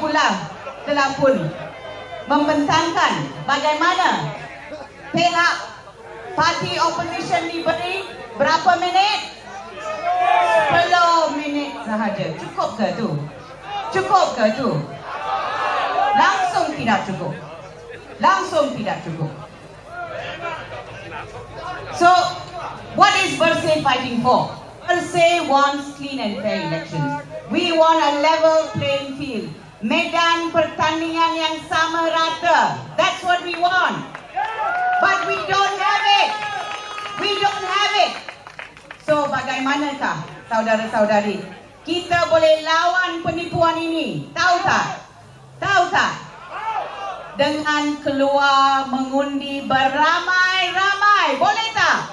pula telah pun membentangkan bagaimana pihak parti opposition diberi berapa minit? 10 minit sahaja. Cukup ke tu? Cukup ke tu? Langsung tidak cukup. Langsung tidak cukup. So, what is Bersih fighting for? Bersih wants clean and fair elections. We want a level playing field. Medan pertandingan yang sama rata. That's what we want. But we don't have it. We don't have it. So, bagaimanakah, saudara-saudari, kita boleh lawan penipuan ini? Tahu tak? Tahu tak? Dengan keluar mengundi beramai-ramai. Boleh tak?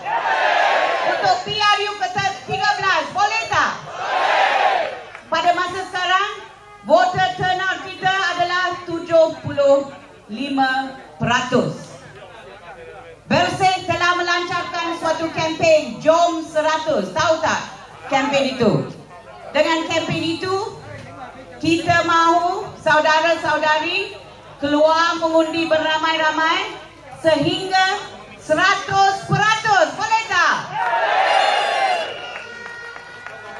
Untuk PRU ke-13. Boleh tak? Pada masa sekarang, voter turnout kita adalah 75%. Bersih telah melancarkan suatu kempen Jom 100. Tahu tak kempen itu? Dengan kempen itu, kita mahu saudara-saudari keluar mengundi beramai-ramai sehingga 100%. Boleh tak?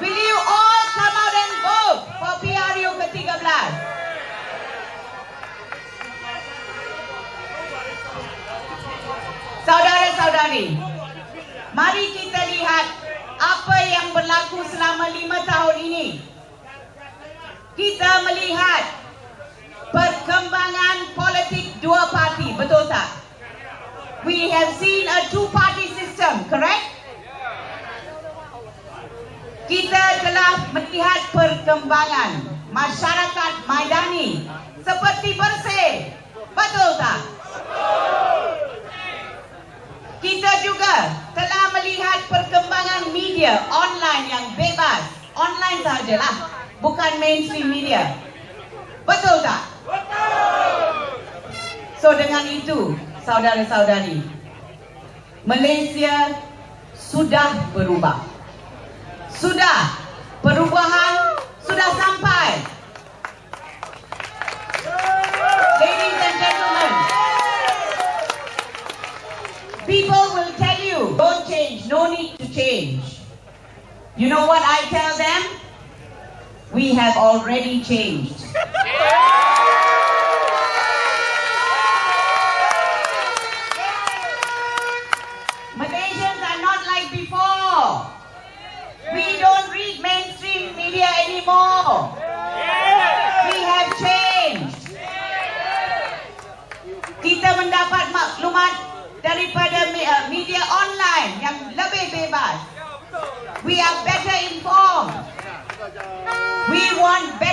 Will you all come out and vote for PRU ke-13? Saudara-saudari, mari kita lihat apa yang berlaku selama 5 tahun ini. Kita melihat perkembangan politik dua parti, betul tak? We have seen a two-party system, correct? Kita telah melihat perkembangan masyarakat Maidani seperti Bersih, betul tak? Kita juga telah melihat perkembangan media online yang bebas. Online sahajalah, bukan mainstream media. Betul tak? So dengan itu, saudara-saudari, Malaysia sudah berubah. Sudah, perubahan sudah sampai. Ladies and gentlemen, people will tell you, don't change, no need to change. You know what I tell them? We have already changed. Malaysians are not like before. We don't read mainstream media anymore. We have changed. Kita mendapat maklumat daripada media online yang lebih bebas. We are better informed. We want better